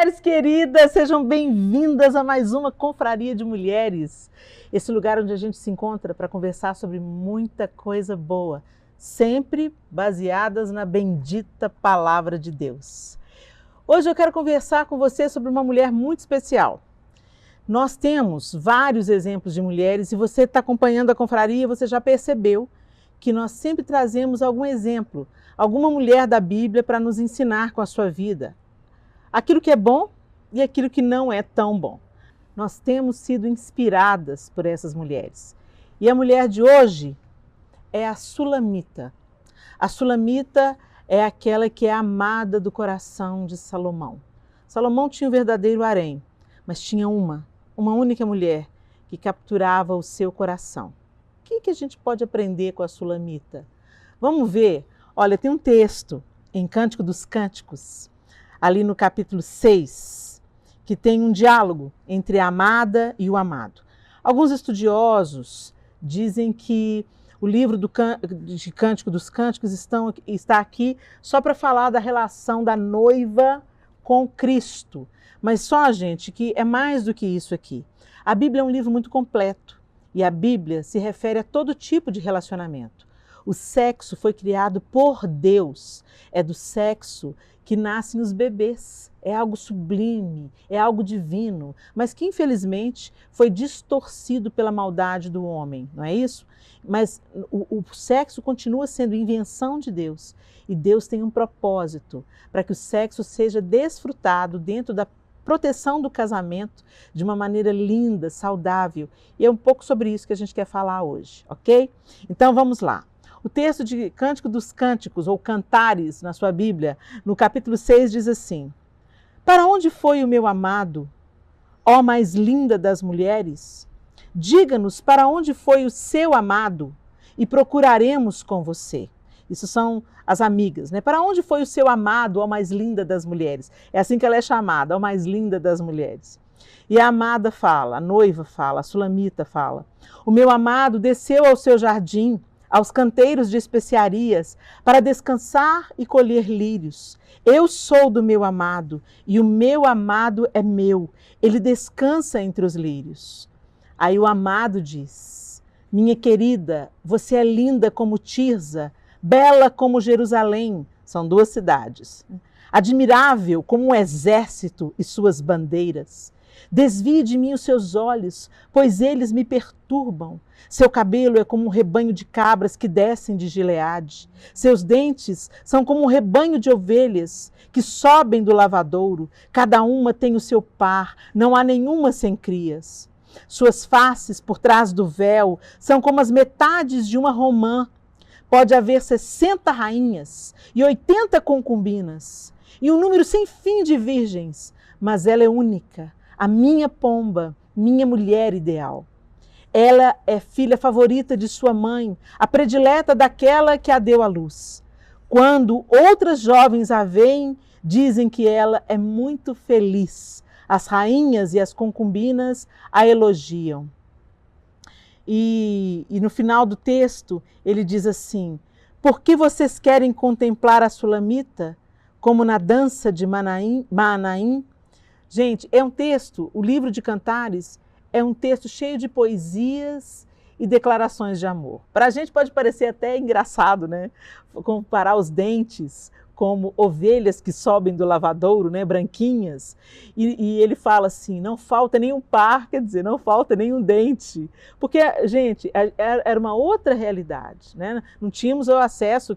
Mulheres queridas, sejam bem-vindas a mais uma Confraria de Mulheres. Esse lugar onde a gente se encontra para conversar sobre muita coisa boa, sempre baseadas na bendita palavra de Deus. Hoje eu quero conversar com você sobre uma mulher muito especial. Nós temos vários exemplos de mulheres e você está acompanhando a Confraria, você já percebeu que nós sempre trazemos algum exemplo, alguma mulher da Bíblia para nos ensinar com a sua vida. Aquilo que é bom e aquilo que não é tão bom. Nós temos sido inspiradas por essas mulheres. E a mulher de hoje é a Sulamita. A Sulamita é aquela que é amada do coração de Salomão. Salomão tinha um verdadeiro harém, mas tinha uma única mulher que capturava o seu coração. O que a gente pode aprender com a Sulamita? Vamos ver. Olha, tem um texto em Cântico dos Cânticos, ali no capítulo 6, que tem um diálogo entre a amada e o amado. Alguns estudiosos dizem que o livro de Cântico dos Cânticos está aqui só para falar da relação da noiva com Cristo. Mas só, gente, que é mais do que isso aqui. A Bíblia é um livro muito completo e a Bíblia se refere a todo tipo de relacionamento. O sexo foi criado por Deus. É do sexo que nascem os bebês. É algo sublime, é algo divino, mas que infelizmente foi distorcido pela maldade do homem, não é isso? Mas o sexo continua sendo invenção de Deus e Deus tem um propósito para que o sexo seja desfrutado dentro da proteção do casamento de uma maneira linda, saudável. E é um pouco sobre isso que a gente quer falar hoje, ok? Então vamos lá. O texto de Cântico dos Cânticos, ou Cantares, na sua Bíblia, no capítulo 6, diz assim: Para onde foi o meu amado, ó mais linda das mulheres? Diga-nos para onde foi o seu amado e procuraremos com você. Isso são as amigas, né? Para onde foi o seu amado, ó mais linda das mulheres? É assim que ela é chamada, ó mais linda das mulheres. E a amada fala, a noiva fala, a Sulamita fala: O meu amado desceu ao seu jardim, aos canteiros de especiarias, para descansar e colher lírios. Eu sou do meu amado, e o meu amado é meu. Ele descansa entre os lírios. Aí o amado diz: Minha querida, você é linda como Tirza, bela como Jerusalém. São duas cidades. Admirável como um exército e suas bandeiras. Desvie de mim os seus olhos, pois eles me perturbam. Seu cabelo é como um rebanho de cabras que descem de Gileade. Seus dentes são como um rebanho de ovelhas que sobem do lavadouro. Cada uma tem o seu par, não há nenhuma sem crias. Suas faces por trás do véu são como as metades de uma romã. Pode haver 60 rainhas e 80 concubinas e um número sem fim de virgens, mas ela é única. A minha pomba, minha mulher ideal. Ela é filha favorita de sua mãe, a predileta daquela que a deu à luz. Quando outras jovens a veem, dizem que ela é muito feliz. As rainhas e as concubinas a elogiam. E no final do texto, ele diz assim: Por que vocês querem contemplar a Sulamita como na dança de Manaim? Gente, é um texto, o livro de Cantares é um texto cheio de poesias e declarações de amor. Para a gente pode parecer até engraçado, né? Comparar os dentes como ovelhas que sobem do lavadouro, né? Branquinhas. E ele fala assim, não falta nenhum par, quer dizer, não falta nenhum dente. Porque, gente, era uma outra realidade, né? Não tínhamos o acesso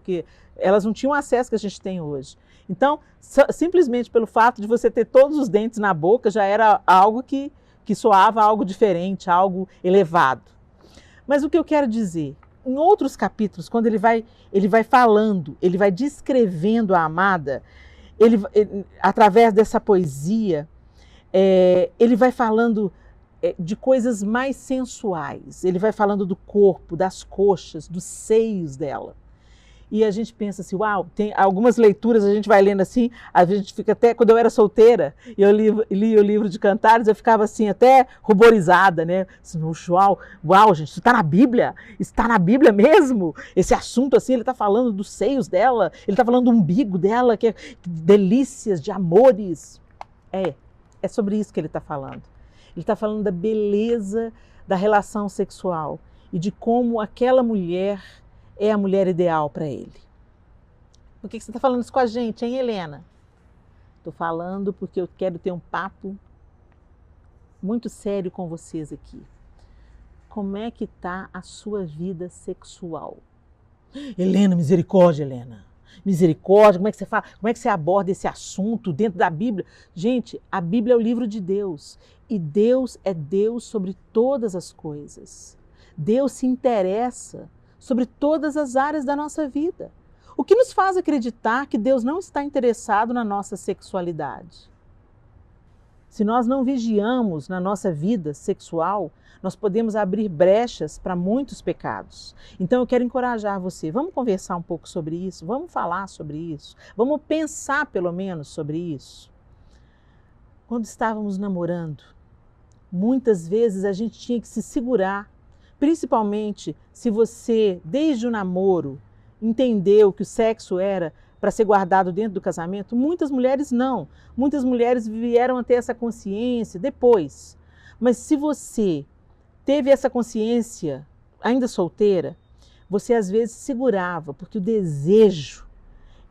elas não tinham o acesso que a gente tem hoje. Então, simplesmente pelo fato de você ter todos os dentes na boca, já era algo que soava algo diferente, algo elevado. Mas o que eu quero dizer, em outros capítulos, quando ele vai falando, ele vai descrevendo a amada, através dessa poesia, ele vai falando de coisas mais sensuais, ele vai falando do corpo, das coxas, dos seios dela. E a gente pensa assim, uau, tem algumas leituras, a gente vai lendo assim, a gente fica até, quando eu era solteira, e eu li o livro de Cantares, eu ficava assim, até ruborizada, né? Assim, uau, gente, isso está na Bíblia? Está na Bíblia mesmo? Esse assunto assim, ele está falando dos seios dela, ele está falando do umbigo dela, que delícias de amores. É sobre isso que ele está falando. Ele está falando da beleza da relação sexual e de como aquela mulher é a mulher ideal para ele. Por que você está falando isso com a gente, hein, Helena? Estou falando porque eu quero ter um papo muito sério com vocês aqui. Como é que está a sua vida sexual? Helena, misericórdia, Helena. Misericórdia, como é que você fala? Como é que você aborda esse assunto dentro da Bíblia? Gente, a Bíblia é o livro de Deus. E Deus é Deus sobre todas as coisas. Deus se interessa sobre todas as áreas da nossa vida. O que nos faz acreditar que Deus não está interessado na nossa sexualidade? Se nós não vigiamos na nossa vida sexual, nós podemos abrir brechas para muitos pecados. Então eu quero encorajar você, vamos conversar um pouco sobre isso, vamos falar sobre isso, vamos pensar pelo menos sobre isso. Quando estávamos namorando, muitas vezes a gente tinha que se segurar, principalmente se você, desde o namoro, entendeu que o sexo era para ser guardado dentro do casamento. Muitas mulheres não. Muitas mulheres vieram a ter essa consciência depois. Mas se você teve essa consciência ainda solteira, você às vezes segurava, porque o desejo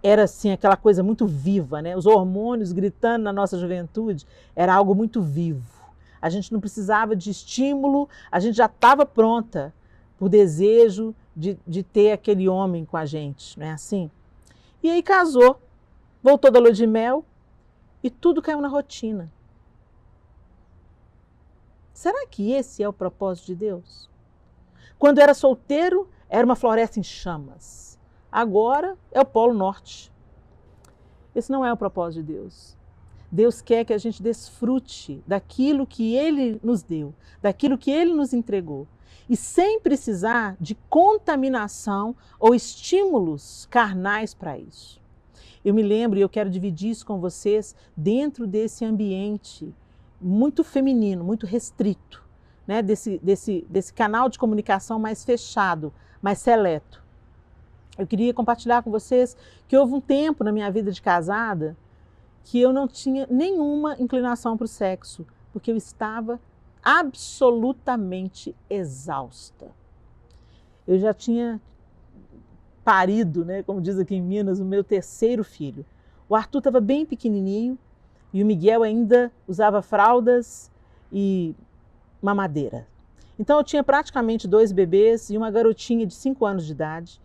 era assim, aquela coisa muito viva, né? Os hormônios gritando na nossa juventude, era algo muito vivo. A gente não precisava de estímulo, a gente já estava pronta por desejo de ter aquele homem com a gente, não é assim? E aí casou, voltou da lua de mel e tudo caiu na rotina. Será que esse é o propósito de Deus? Quando era solteiro, era uma floresta em chamas. Agora é o Polo Norte. Esse não é o propósito de Deus. Deus quer que a gente desfrute daquilo que Ele nos deu, daquilo que Ele nos entregou. E sem precisar de contaminação ou estímulos carnais para isso. Eu me lembro, e eu quero dividir isso com vocês, dentro desse ambiente muito feminino, muito restrito, né? desse canal de comunicação mais fechado, mais seleto. Eu queria compartilhar com vocês que houve um tempo na minha vida de casada que eu não tinha nenhuma inclinação para o sexo, porque eu estava absolutamente exausta. Eu já tinha parido, né, como diz aqui em Minas, o meu terceiro filho. O Arthur estava bem pequenininho e o Miguel ainda usava fraldas e mamadeira. Então eu tinha praticamente 2 bebês e uma garotinha de 5 anos de idade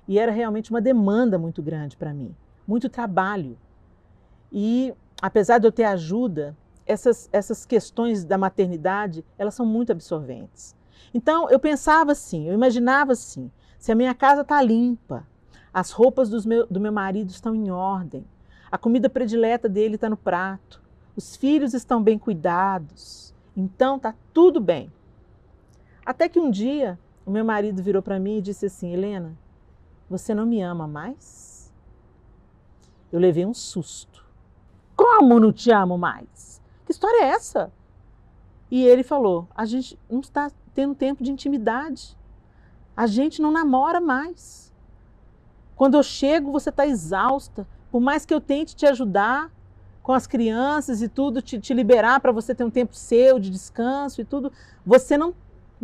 e era realmente uma demanda muito grande para mim, muito trabalho. E apesar de eu ter ajuda, essas questões da maternidade, elas são muito absorventes. Então eu pensava assim, eu imaginava assim, se a minha casa está limpa, as roupas do meu marido estão em ordem, a comida predileta dele está no prato, os filhos estão bem cuidados, então está tudo bem. Até que um dia o meu marido virou para mim e disse assim: Helena, você não me ama mais? Eu levei um susto. Como não te amo mais? Que história é essa? E ele falou: a gente não está tendo tempo de intimidade. A gente não namora mais. Quando eu chego, você está exausta. Por mais que eu tente te ajudar com as crianças e tudo, te liberar para você ter um tempo seu de descanso e tudo, você não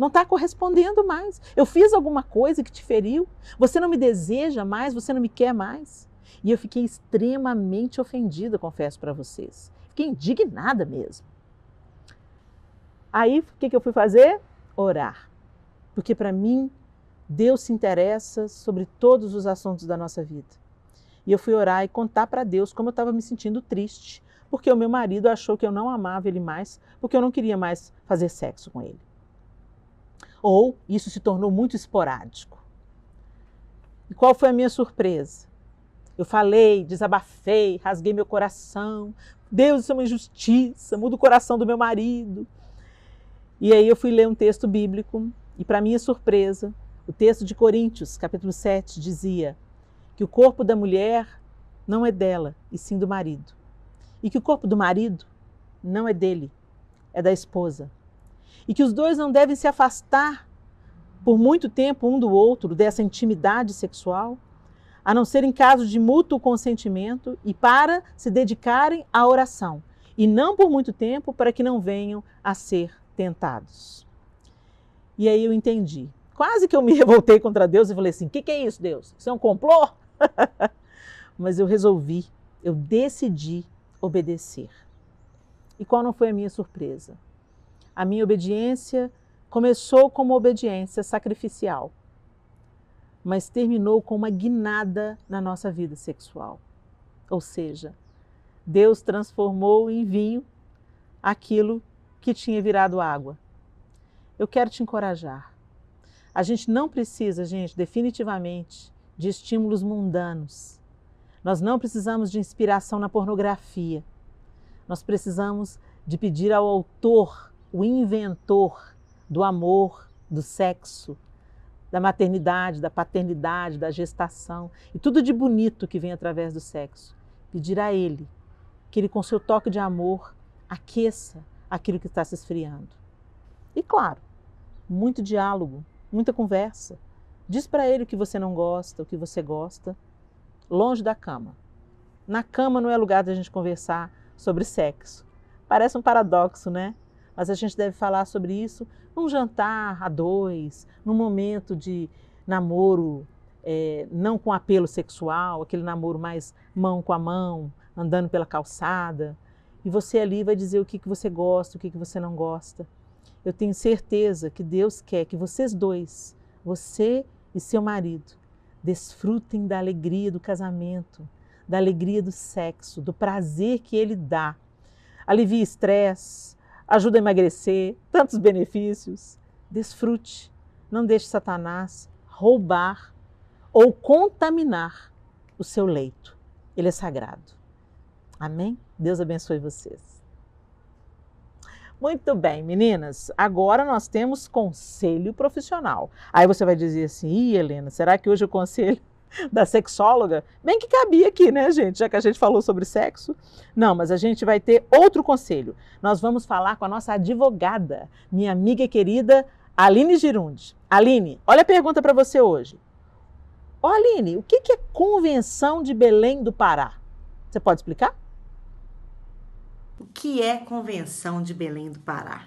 está correspondendo mais. Eu fiz alguma coisa que te feriu? Você não me deseja mais? Você não me quer mais? E eu fiquei extremamente ofendida, confesso para vocês. Fiquei indignada mesmo. Aí, o que eu fui fazer? Orar. Porque para mim, Deus se interessa sobre todos os assuntos da nossa vida. E eu fui orar e contar para Deus como eu estava me sentindo triste, porque o meu marido achou que eu não amava ele mais, porque eu não queria mais fazer sexo com ele. Ou isso se tornou muito esporádico. E qual foi a minha surpresa? Eu falei, desabafei, rasguei meu coração. Deus, isso é uma injustiça, muda o coração do meu marido. E aí eu fui ler um texto bíblico e, para minha surpresa, o texto de Coríntios, capítulo 7, dizia que o corpo da mulher não é dela, e sim do marido. E que o corpo do marido não é dele, é da esposa. E que os dois não devem se afastar por muito tempo um do outro, dessa intimidade sexual, a não ser em caso de mútuo consentimento e para se dedicarem à oração. e não por muito tempo, para que não venham a ser tentados. E aí eu entendi. Quase que eu me revoltei contra Deus e falei assim, o que é isso, Deus? Isso é um complô? Mas eu resolvi, eu decidi obedecer. E qual não foi a minha surpresa? A minha obediência começou como obediência sacrificial, mas terminou com uma guinada na nossa vida sexual. Ou seja, Deus transformou em vinho aquilo que tinha virado água. Eu quero te encorajar. A gente não precisa, gente, definitivamente, de estímulos mundanos. Nós não precisamos de inspiração na pornografia. Nós precisamos de pedir ao autor, o inventor do amor, do sexo, da maternidade, da paternidade, da gestação e tudo de bonito que vem através do sexo. Pedir a ele que ele, com seu toque de amor, aqueça aquilo que está se esfriando. E claro, muito diálogo, muita conversa. Diz para ele o que você não gosta, o que você gosta, longe da cama. Na cama não é lugar da gente conversar sobre sexo. Parece um paradoxo, né? Mas a gente deve falar sobre isso num jantar a dois, num momento de namoro não com apelo sexual, aquele namoro mais mão com a mão, andando pela calçada. E você ali vai dizer o que você gosta, o que você não gosta. Eu tenho certeza que Deus quer que vocês dois, você e seu marido, desfrutem da alegria do casamento, da alegria do sexo, do prazer que ele dá. Alivia estresse, ajuda a emagrecer, tantos benefícios. Desfrute, não deixe Satanás roubar ou contaminar o seu leito. Ele é sagrado. Amém? Deus abençoe vocês. Muito bem, meninas, agora nós temos conselho profissional. Aí você vai dizer assim, ih, Helena, será que hoje o conselho da sexóloga? Bem que cabia aqui, né, gente, já que a gente falou sobre sexo. Não, mas a gente vai ter outro conselho. Nós vamos falar com a nossa advogada, minha amiga querida Aline Girundi. Aline, olha a pergunta para você hoje. Ô, Aline, o que é Convenção de Belém do Pará? Você pode explicar? O que é Convenção de Belém do Pará?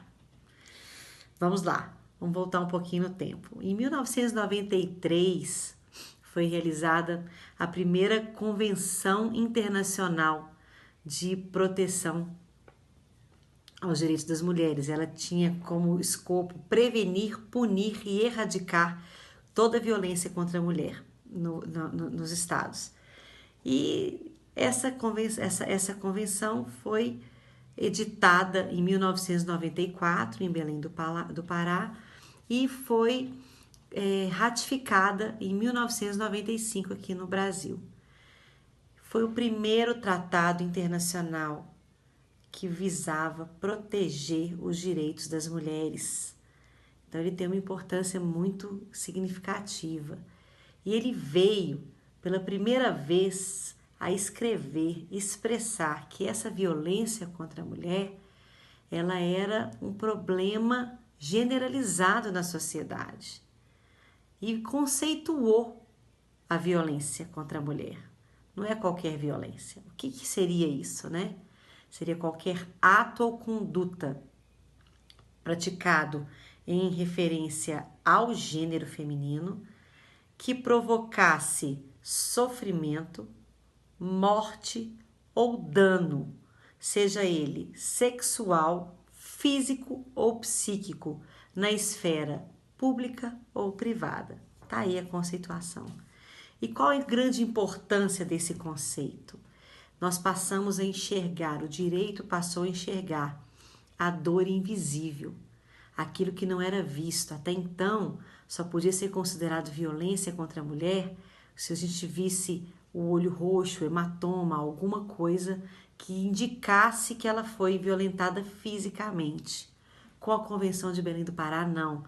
Vamos lá, vamos voltar um pouquinho no tempo. Em 1993 foi realizada a primeira Convenção Internacional de Proteção aos Direitos das Mulheres. Ela tinha como escopo prevenir, punir e erradicar toda a violência contra a mulher nos estados. E essa convenção foi editada em 1994 em Belém do Pará e foi ratificada em 1995 aqui no Brasil. Foi o primeiro tratado internacional que visava proteger os direitos das mulheres. Então ele tem uma importância muito significativa. E ele veio pela primeira vez a escrever, expressar que essa violência contra a mulher, ela era um problema generalizado na sociedade e conceituou a violência contra a mulher. Não é qualquer violência. O que seria isso, né? Seria qualquer ato ou conduta praticado em referência ao gênero feminino que provocasse sofrimento, morte ou dano, seja ele sexual, físico ou psíquico, na esfera pública ou privada. Tá aí a conceituação. E qual é a grande importância desse conceito? Nós passamos a enxergar, o direito passou a enxergar a dor invisível, aquilo que não era visto. Até então, só podia ser considerado violência contra a mulher se a gente visse o olho roxo, hematoma, alguma coisa que indicasse que ela foi violentada fisicamente. Com a Convenção de Belém do Pará, não.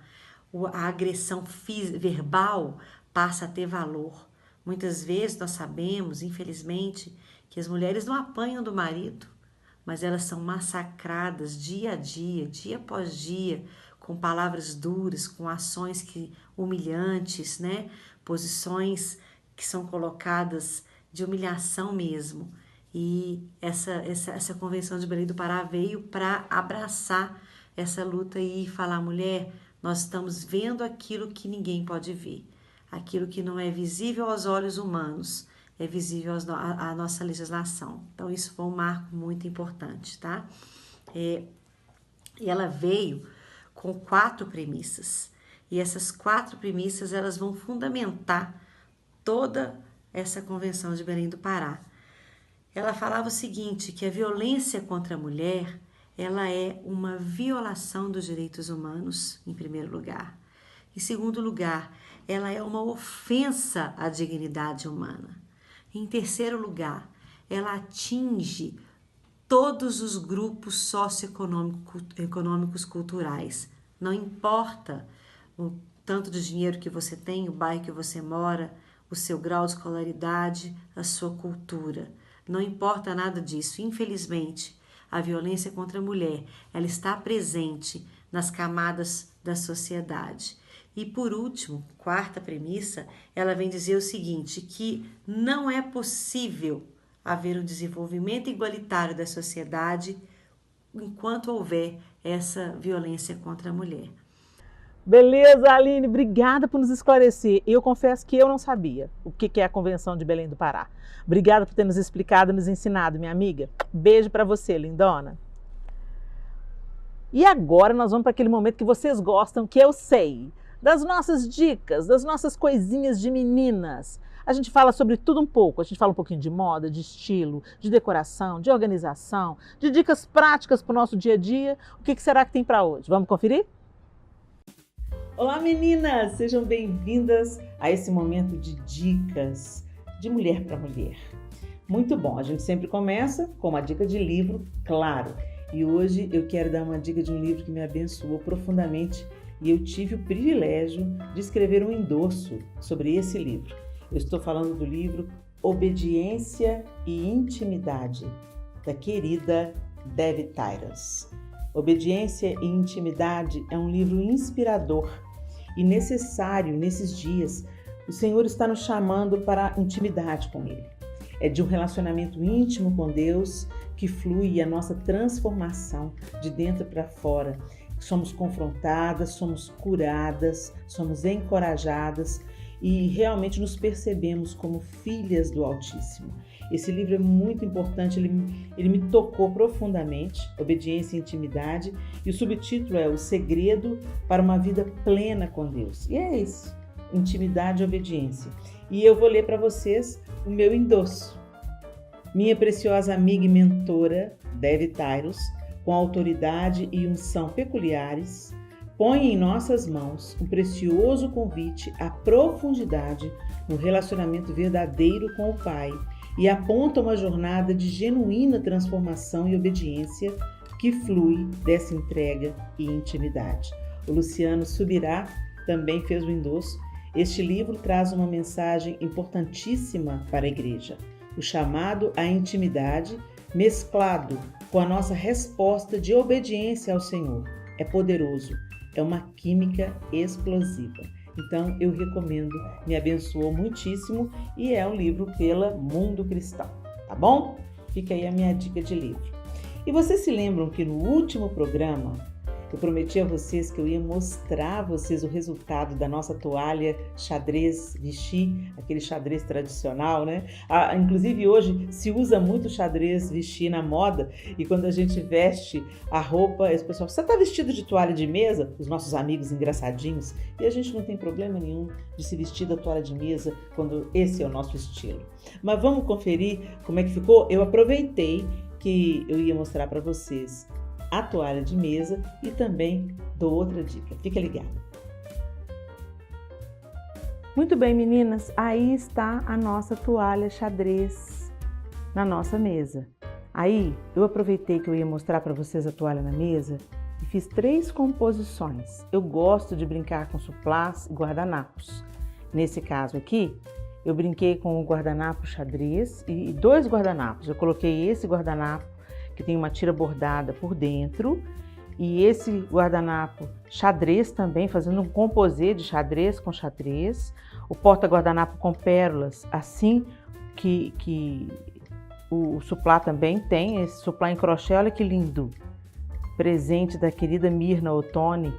A agressão verbal passa a ter valor. Muitas vezes nós sabemos, infelizmente, que as mulheres não apanham do marido, mas elas são massacradas dia a dia, dia após dia, com palavras duras, com ações humilhantes, né? Posições que são colocadas de humilhação mesmo. E essa Convenção de Belém do Pará veio para abraçar essa luta e falar, mulher, nós estamos vendo aquilo que ninguém pode ver. Aquilo que não é visível aos olhos humanos, é visível à nossa legislação. Então, isso foi um marco muito importante, tá? E ela veio com 4 premissas. E essas 4 premissas, elas vão fundamentar toda essa Convenção de Belém do Pará. Ela falava o seguinte, que a violência contra a mulher, ela é uma violação dos direitos humanos, em primeiro lugar. Em segundo lugar, ela é uma ofensa à dignidade humana. Em terceiro lugar, ela atinge todos os grupos socioeconômicos culturais. Não importa o tanto de dinheiro que você tem, o bairro que você mora, o seu grau de escolaridade, a sua cultura. Não importa nada disso. Infelizmente, a violência contra a mulher, ela está presente nas camadas da sociedade. E por último, 4ª premissa, ela vem dizer o seguinte, que não é possível haver um desenvolvimento igualitário da sociedade enquanto houver essa violência contra a mulher. Beleza, Aline, obrigada por nos esclarecer. Eu confesso que eu não sabia o que é a Convenção de Belém do Pará. Obrigada por ter nos explicado e nos ensinado, minha amiga. Beijo para você, lindona. E agora nós vamos para aquele momento que vocês gostam, que eu sei, das nossas dicas, das nossas coisinhas de meninas. A gente fala sobre tudo um pouco, a gente fala um pouquinho de moda, de estilo, de decoração, de organização, de dicas práticas para o nosso dia a dia. O que será que tem para hoje? Vamos conferir? Olá meninas, sejam bem-vindas a esse momento de dicas de mulher para mulher. Muito bom, a gente sempre começa com uma dica de livro, claro. E hoje eu quero dar uma dica de um livro que me abençoou profundamente e eu tive o privilégio de escrever um endosso sobre esse livro. Eu estou falando do livro Obediência e Intimidade, da querida Devi Tyrus. Obediência e Intimidade é um livro inspirador e necessário nesses dias. O Senhor está nos chamando para a intimidade com Ele. É de um relacionamento íntimo com Deus que flui a nossa transformação de dentro para fora. Somos confrontadas, somos curadas, somos encorajadas e realmente nos percebemos como filhas do Altíssimo. Esse livro é muito importante, ele me tocou profundamente, Obediência e Intimidade, e o subtítulo é O Segredo para uma Vida Plena com Deus. E é isso, intimidade e obediência. E eu vou ler para vocês o meu endosso. Minha preciosa amiga e mentora, Devi Tyrus, com autoridade e unção peculiares, põe em nossas mãos um precioso convite à profundidade no relacionamento verdadeiro com o Pai e aponta uma jornada de genuína transformação e obediência que flui dessa entrega e intimidade. O Luciano Subirá também fez o endosso. Este livro traz uma mensagem importantíssima para a igreja, o chamado à intimidade mesclado com a nossa resposta de obediência ao Senhor. É poderoso, é uma química explosiva. Então eu recomendo, me abençoou muitíssimo e é um livro pela Mundo Cristão, tá bom? Fica aí a minha dica de livro. E vocês se lembram que no último programa eu prometi a vocês que eu ia mostrar a vocês o resultado da nossa toalha xadrez Vichy, aquele xadrez tradicional, né? Inclusive hoje se usa muito xadrez Vichy na moda e quando a gente veste a roupa, esse pessoal, você tá vestido de toalha de mesa? Os nossos amigos engraçadinhos. E a gente não tem problema nenhum de se vestir da toalha de mesa quando esse é o nosso estilo. Mas vamos conferir como é que ficou? Eu aproveitei que eu ia mostrar para vocês a toalha de mesa e também dou outra dica. Fica ligado. Muito bem, meninas, aí está a nossa toalha xadrez na nossa mesa. Aí eu aproveitei que eu ia mostrar para vocês a toalha na mesa e fiz 3 composições. Eu gosto de brincar com suplás e guardanapos. Nesse caso aqui, eu brinquei com o guardanapo xadrez e 2 guardanapos. Eu coloquei esse guardanapo que tem uma tira bordada por dentro, e esse guardanapo xadrez também, fazendo um composê de xadrez com xadrez, o porta-guardanapo com pérolas, assim que o suplá também tem, esse suplá em crochê, olha que lindo. Presente da querida Mirna Ottoni,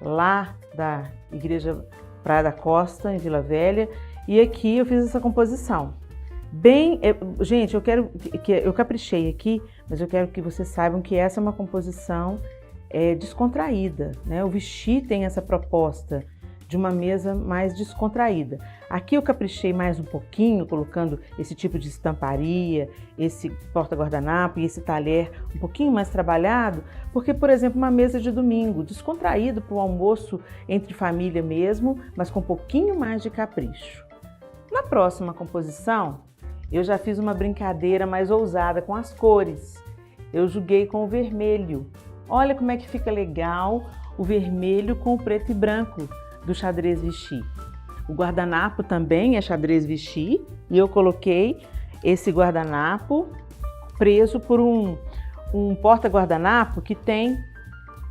lá da Igreja Praia da Costa, em Vila Velha. E aqui eu fiz essa composição. Gente, eu caprichei aqui, mas eu quero que vocês saibam que essa é uma composição descontraída, né? O Vichy tem essa proposta de uma mesa mais descontraída. Aqui eu caprichei mais um pouquinho, colocando esse tipo de estamparia, esse porta-guardanapo e esse talher um pouquinho mais trabalhado, porque, por exemplo, uma mesa de domingo, descontraído para o almoço entre família mesmo, mas com um pouquinho mais de capricho. Na próxima composição, eu já fiz uma brincadeira mais ousada com as cores. Eu joguei com o vermelho. Olha como é que fica legal o vermelho com o preto e branco do xadrez Vichy. O guardanapo também é xadrez Vichy e eu coloquei esse guardanapo preso por um porta-guardanapo que tem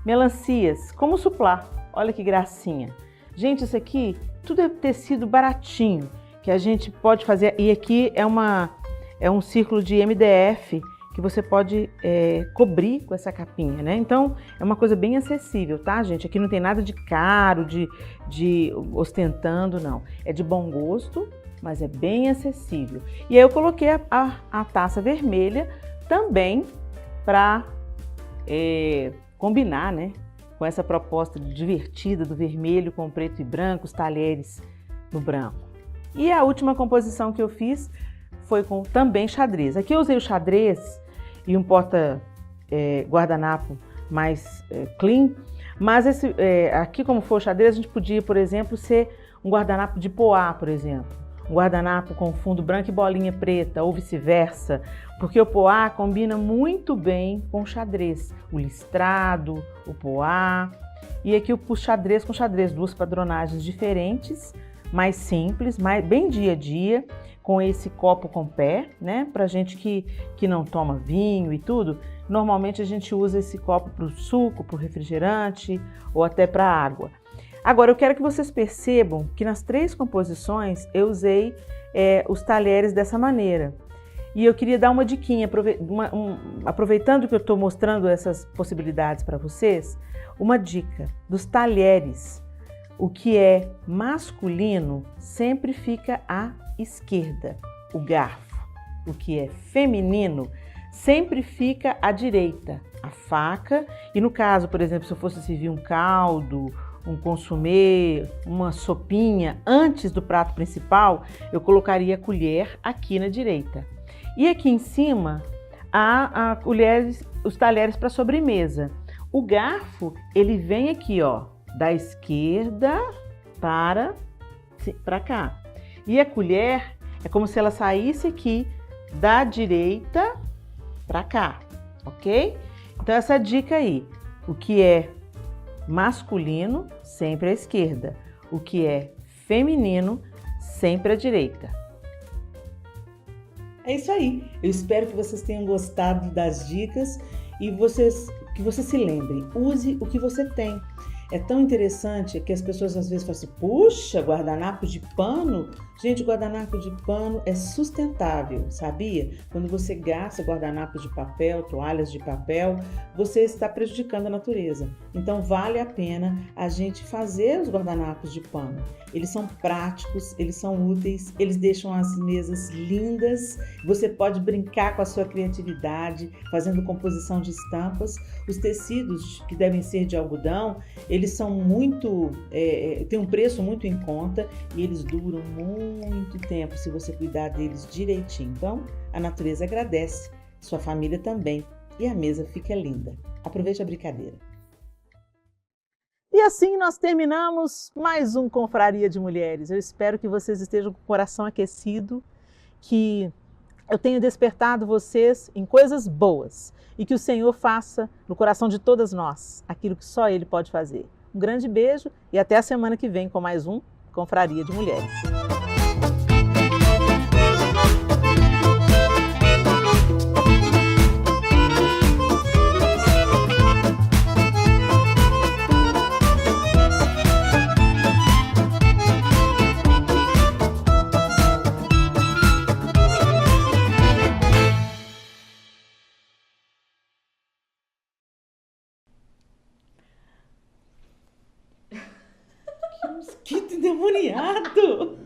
melancias, como suplá. Olha que gracinha. Gente, isso aqui tudo é tecido baratinho que a gente pode fazer. E aqui é um círculo de MDF que você pode cobrir com essa capinha, né? Então, é uma coisa bem acessível, tá, gente? Aqui não tem nada de caro, de ostentando, não. É de bom gosto, mas é bem acessível. E aí eu coloquei a taça vermelha também para combinar, né? Com essa proposta divertida do vermelho com preto e branco, os talheres no branco. E a última composição que eu fiz foi com também xadrez. Aqui eu usei o xadrez e um porta-guardanapo mais clean, mas aqui como for o xadrez, a gente podia, por exemplo, ser um guardanapo de poá, por exemplo. Um guardanapo com fundo branco e bolinha preta, ou vice-versa, porque o poá combina muito bem com o xadrez. O listrado, o poá, e aqui o xadrez com xadrez, duas padronagens diferentes, mais simples, bem dia a dia, com esse copo com pé, né? Pra gente que não toma vinho e tudo, normalmente a gente usa esse copo para o suco, para o refrigerante ou até para água. Agora, eu quero que vocês percebam que nas 3 composições eu usei os talheres dessa maneira. E eu queria dar uma diquinha, aproveitando que eu estou mostrando essas possibilidades para vocês, uma dica dos talheres. O que é masculino sempre fica à esquerda, o garfo. O que é feminino sempre fica à direita, a faca. E no caso, por exemplo, se eu fosse servir um caldo, um consumê, uma sopinha antes do prato principal, eu colocaria a colher aqui na direita. E aqui em cima, os talheres para sobremesa. O garfo, ele vem aqui, ó, da esquerda para cá. E a colher é como se ela saísse aqui da direita para cá, ok? Então essa dica aí, o que é masculino, sempre à esquerda. O que é feminino, sempre à direita. É isso aí. Eu espero que vocês tenham gostado das dicas e que você se lembre, use o que você tem. É tão interessante que as pessoas às vezes falam assim, puxa, guardanapo de pano? Gente, guardanapo de pano é sustentável, sabia? Quando você gasta guardanapos de papel, toalhas de papel, você está prejudicando a natureza. Então vale a pena a gente fazer os guardanapos de pano. Eles são práticos, eles são úteis, eles deixam as mesas lindas. Você pode brincar com a sua criatividade, fazendo composição de estampas. Os tecidos que devem ser de algodão, eles são têm um preço muito em conta e eles duram muito tempo se você cuidar deles direitinho. Então, a natureza agradece, sua família também e a mesa fica linda. Aproveite a brincadeira. E assim nós terminamos mais um Confraria de Mulheres. Eu espero que vocês estejam com o coração aquecido, que eu tenha despertado vocês em coisas boas e que o Senhor faça no coração de todas nós aquilo que só Ele pode fazer. Um grande beijo e até a semana que vem com mais um Confraria de Mulheres. endemoniado.